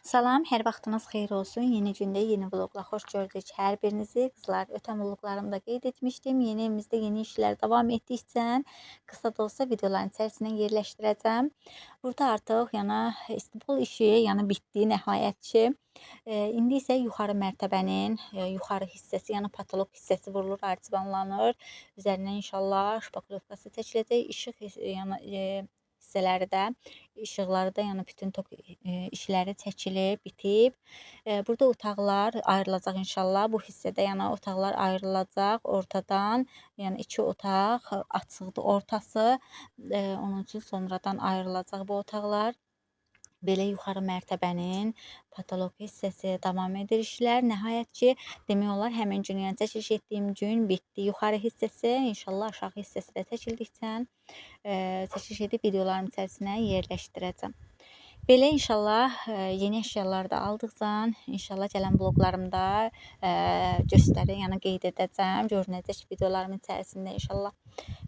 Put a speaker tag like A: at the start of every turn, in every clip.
A: Salam, hər vaxtınız xeyir olsun. Yeni gündə, yeni vloqla xoş gördük hər birinizi. Qızlar, ötən vloqlarımda qeyd etmişdim. Yeni evimizdə yeni işlər davam etdikcə qısa da olsa videoların içərisinə yerləşdirəcəm. Burada artıq İstanbul işi bitdi nəhayət ki. İndi isə yuxarı mərtəbənin yuxarı hissəsi, patolog hissəsi vurulur, arçıvanlanır. Üzərindən inşallah şpakovkası çəkiləcək. İşıq hissələri də, işıqları da, bütün tok işləri çəkilib, bitib. Burada otaqlar ayrılacaq inşallah. Bu hissədə otaqlar ayrılacaq ortadan. İki otaq açıqdır ortası. Onun üçün sonradan ayrılacaq bu otaqlar. Belə yuxarı mərtəbənin patoloq hissəsi davam edir işlər. Nəhayət ki, demək olar həmin gün, çəkiliş etdiyim gün bitdi yuxarı hissəsi. İnşallah aşağı hissəsi də çəkildikcə çəkiliş edib videoların içərisinə yerləşdirəcəm. Belə inşallah yeni əşyalar da aldıqca inşallah gələn vloqlarımda qeyd edəcəm. Görünəcək videolarımın içərisində inşallah.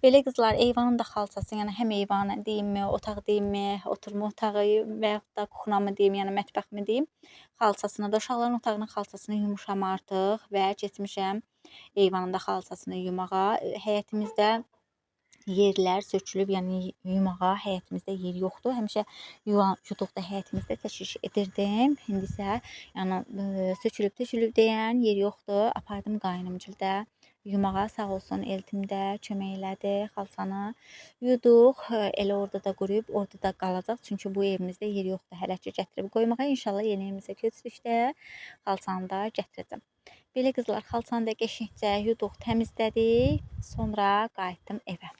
A: Belə qızlar, eyvanın da xalçası, həm eyvan deyimmi, otaq deyimmi, oturma otağı və yaxud da kuxna mı deyim, mətbəx mi deyim, xalçasını da, uşaqların otağının xalçasını yumuşam artıq və keçmişəm eyvanın da xalçasını yumağa. Həyətimizdə yerlər sökülüb, yumağa həyətimizdə yer yoxdur. Həmişə yuduqda həyətimizdə çəkiliş edirdim. İndi isə sökülüb deyən yer yoxdur. Apardım qaynımgildə yumağa, sağ olsun Eltim də kömək elədi. Xalçanı yuduq. Elə orada da quruyub, orada da qalacaq. Çünki bu evimizdə yer yoxdur hələ ki gətirib qoymağa. İnşallah yeni evimizə köçdükdə xalçanı da gətirəcəm. Belə qızlar, xalçanı da qəşəngcə yuduq, təmizlədik. Sonra qayıtdım evə.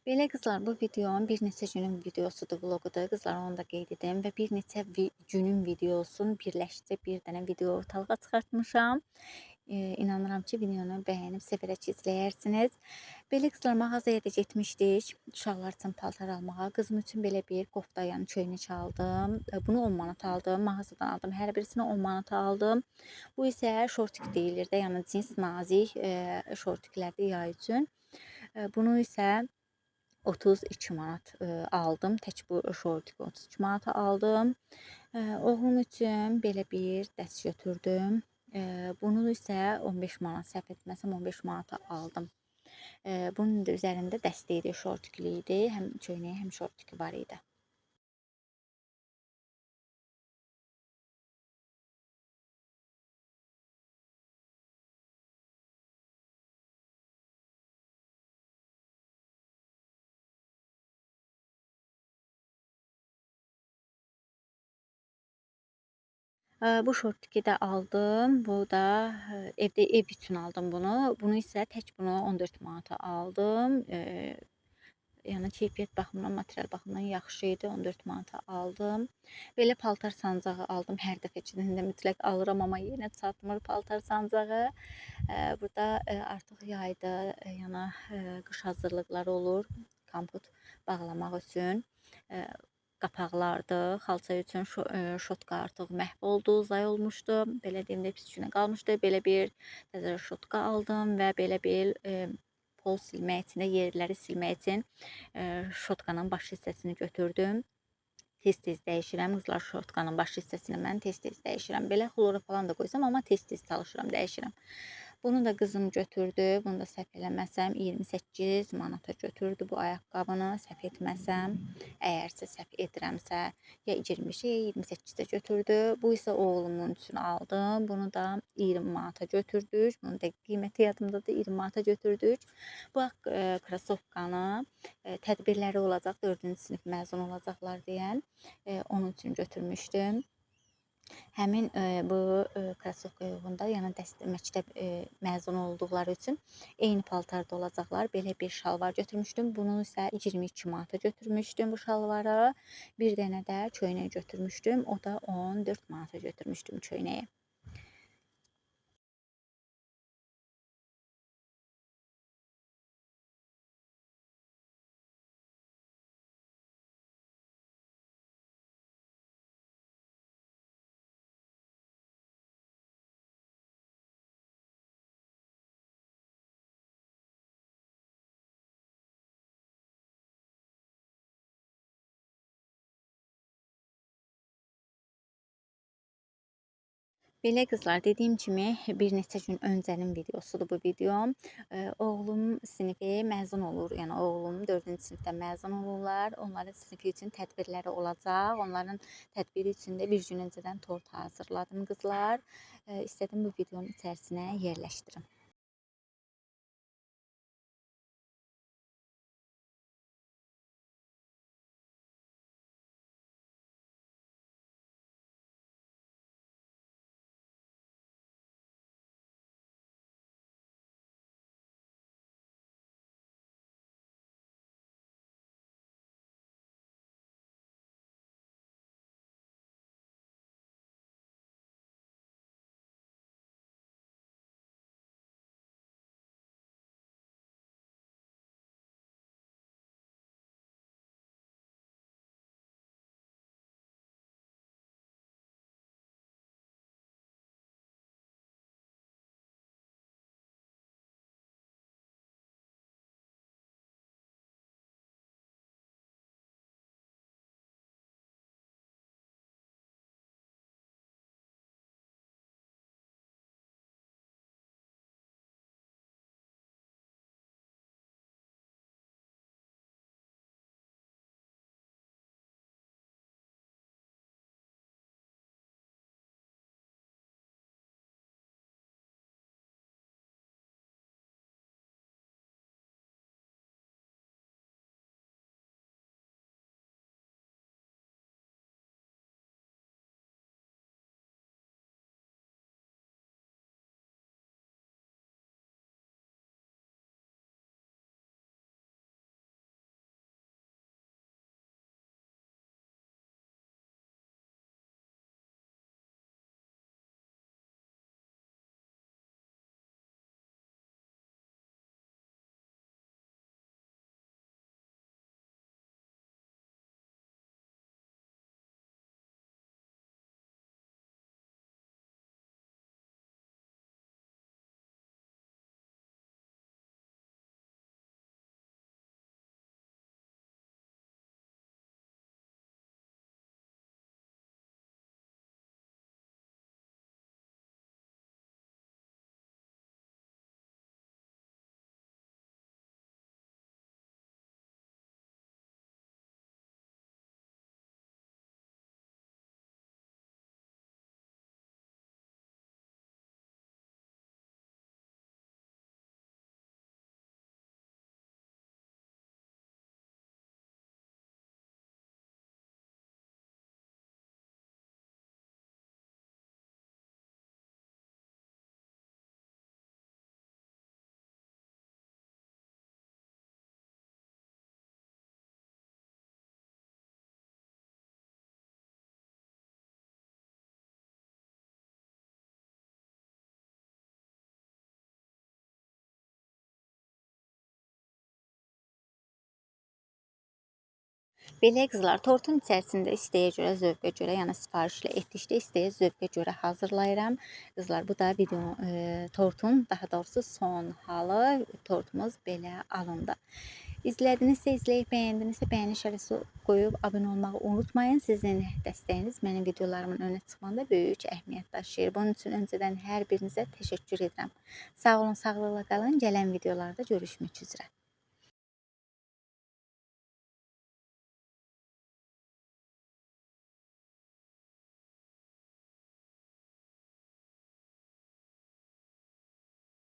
A: Belə qızlar, bu videom bir neçə günün videosudur, vlogudur. Qızlar, onu da qeyd edim və bir neçə günün videosun birləşdirib bir dənə video ortalığa çıxartmışam. İnanıram ki, videonu bəyənib sevərək izləyirsiniz. Belə qızlar, mağazaya da getmişdik. Uşaqlar üçün paltar almağa. Qızım üçün belə bir kofta, çöynək aldım. Bunu 10 manata aldım. Mağazadan aldım. Hər birisini 10 manata aldım. Bu isə şortik deyilir də, cins nazik şortiklərdir yay üçün. Bunu isə 32 manat aldım. Tək bu şortiki 32 manata aldım. Oğlum üçün belə bir dəst götürdüm. Bunu isə 15 manat, səhv etməsəm 15 manata aldım. Bunun da üzərində dəstə idi, şortikli idi. Həm köynəyi, həm şortiki var idi. Bu şortiki də aldım. Bu da evdə ev üçün aldım bunu. Bunu isə tək bunu 14 manata aldım. Keyfiyyət baxımından, material baxımından yaxşı idi. 14 manata aldım. Belə paltar sancağı aldım. Hər dəfəçində mütləq alıram, amma yenə çatmır paltar sancağı. Burada artıq yayda qış hazırlıqları olur. Kompot bağlamaq üçün. Qapaqlardır. Xalça üçün şotka artıq məhv oldu, zay olmuşdu. Belə deyim də pis günə qalmışdı. Belə bir təzə şotka aldım və belə bir pol silmək üçün, yerləri silmək üçün şotkanın baş hissəsini götürdüm. Tez-tez dəyişirəm. Qızlar, şotkanın baş hissəsini mən tez-tez dəyişirəm. Belə xlora falan da qoysam, amma tez-tez çalışıram, dəyişirəm. Bunu da qızım götürdü. Bunu da səhv eləməsəm 28 manata götürdü bu ayaqqabını, səhv etməsəm. Əgərsə səhv edirəmsə, ya 20-ə ya 28-ə götürdü. Bu isə oğlumun üçün aldım. Bunu da 20 manata götürdük. Bunun da qiyməti yadımdadır. 20 manata götürdük. Bu krasovkanı tədbirləri olacaq. 4-cü sinif məzun olacaqlar deyən onun üçün götürmüşdüm. Həmin bu krasovka yolunda, yəni məktəb məzun olduqları üçün eyni paltarda olacaqlar. Belə bir şalvar götürmüşdüm. Bunu isə 22 manata götürmüşdüm bu şalvarı. Bir dənə də köynək götürmüşdüm. O da 14 manata götürmüşdüm köynəyi. Belə qızlar, dediyim kimi bir neçə gün öncənin videosudur bu videom. Oğlum sinifi məzun olur, yəni oğlum 4-cü sinifdən məzun olurlar. Onların sinifi üçün tədbirləri olacaq. Onların tədbiri üçün də bir gün öncədən tort hazırladım qızlar. İstədim bu videonun içərisinə yerləşdirim. Belə qızlar, tortun içərisində istəyə görə, zövqə görə, yəni sifarişlə etdikdə istəyə zövqə görə hazırlayıram. Qızlar, bu da tortun, daha doğrusu son halı. Tortumuz belə alındı. İzlədinizsə izləyib, bəyəndinizsə bəyəni işarəsi qoyub abunə olmağı unutmayın. Sizin dəstəyiniz mənim videolarımın önə çıxmanda böyük əhəmiyyət daşıyır. Bunun üçün öncədən hər birinizə təşəkkür edirəm. Sağ olun, sağlıqla qalın. Gələn videolarda görüşmək üzrə.